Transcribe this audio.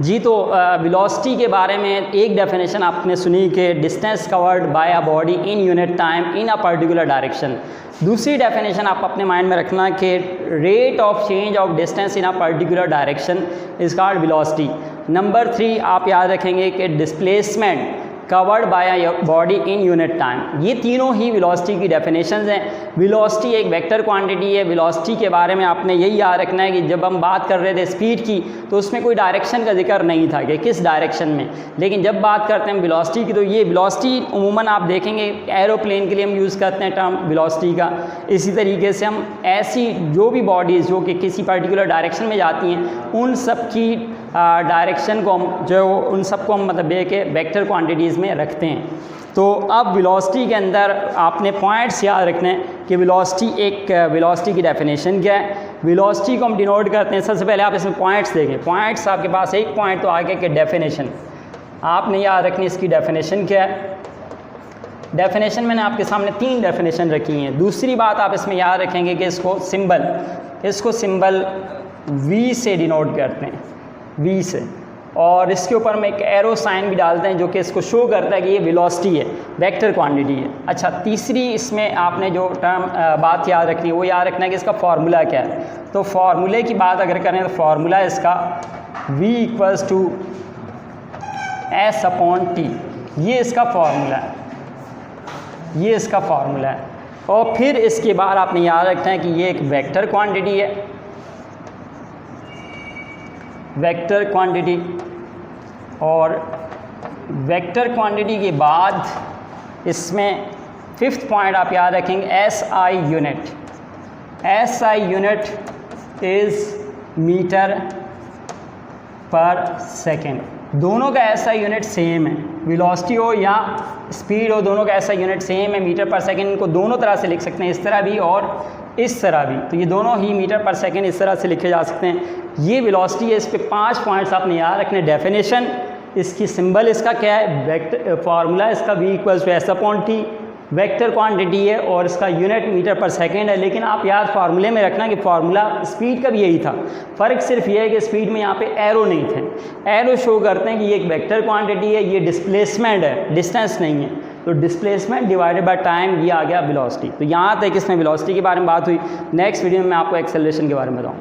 जी तो वेलोसिटी के बारे में एक डेफिनेशन आपने सुनी कि distance covered by a body in unit time in a particular direction. दूसरी डेफिनेशन आप अपने माइंड में रखना कि rate of change of distance in a particular direction is called velocity. Number 3 आप याद रखेंगे कि displacement covered by a body in unit time. ये तीनों ही वेलोसिटी की डेफिनेशंस हैं। वेलोसिटी एक वेक्टर क्वांटिटी है। वेलोसिटी के बारे में आपने यही याद रखना है कि जब हम बात कर रहे थे स्पीड की तो उसमें कोई डायरेक्शन का जिक्र नहीं था कि किस डायरेक्शन में, लेकिन जब बात करते हैं वेलोसिटी की तो ये वेलोसिटी उमूमन आप देखेंगे एरोप्लेन के लिए हम यूज़ करते हैं टर्म वेलोसिटी का। इसी तरीके से हम ऐसी जो भी बॉडीज़ जो कि किसी पर्टिकुलर डायरेक्शन में जाती हैं उन सब की डायरेक्शन को हम उन सबको हम मतलब ये कि वेक्टर क्वांटिटीज़ में रखते हैं। तो अब वेलोसिटी के अंदर आपने पॉइंट्स याद रखने हैं कि वेलोसिटी की डेफिनेशन क्या है। वेलोसिटी को हम डिनोट करते हैं, सबसे पहले आप इसमें पॉइंट्स देखें। पॉइंट्स आपके पास एक पॉइंट तो आगे के डेफिनेशन आपने याद रखनी, इसकी डेफिनेशन क्या है। डेफिनेशन मैंने आपके सामने 3 डेफिनेशन रखी हैं। दूसरी बात आप इसमें याद रखेंगे कि इसको सिंबल V से डिनोट करते हैं, V से, और इसके ऊपर में एक एरो साइन भी डालते हैं जो कि इसको शो करता है कि ये वेलोसिटी है, वेक्टर क्वांटिटी है। अच्छा, तीसरी इसमें आपने जो टर्म बात याद रखनी है वो याद रखना है कि इसका फार्मूला क्या है। तो फार्मूले की बात अगर करें तो फार्मूला इसका V = S/T, ये इसका फार्मूला है। और फिर इसके बाद आपने याद रखना है कि ये एक वेक्टर क्वांटिटी है, वेक्टर क्वांटिटी। और वेक्टर क्वांटिटी के बाद इसमें 5th पॉइंट आप याद रखेंगे SI unit. SI unit is metre per second. दोनों का SI यूनिट सेम है, वेलोसिटी हो या स्पीड हो, दोनों का SI यूनिट सेम है, मीटर पर सेकेंड। इनको दोनों तरह से लिख सकते हैं, इस तरह भी और इस तरह भी। तो ये दोनों ही मीटर पर सेकेंड इस तरह से लिखे जा सकते हैं। ये वेलोसिटी है, इस पे 5 पॉइंट्स आपने याद रखने। डेफिनेशन, इसकी सिंबल इसका क्या है, वेक्टर फार्मूला इसका V = S/T, वेक्टर क्वांटिटी है और इसका यूनिट मीटर पर सेकेंड है। लेकिन आप याद फार्मूले में रखना कि फार्मूला स्पीड का भी यही था, फ़र्क सिर्फ ये है कि स्पीड में यहाँ पे एरो नहीं थे। एरो शो करते हैं कि ये एक वेक्टर क्वांटिटी है, ये डिस्प्लेसमेंट है, डिस्टेंस नहीं है। तो डिस्प्लेसमेंट डिवाइडेड बाय टाइम, ये आ गया वेलोसिटी। तो यहाँ तक इसमें वेलोसिटी के बारे में बात हुई। नेक्स्ट वीडियो में मैं आपको एक्सेलरेशन के बारे में बताऊँ।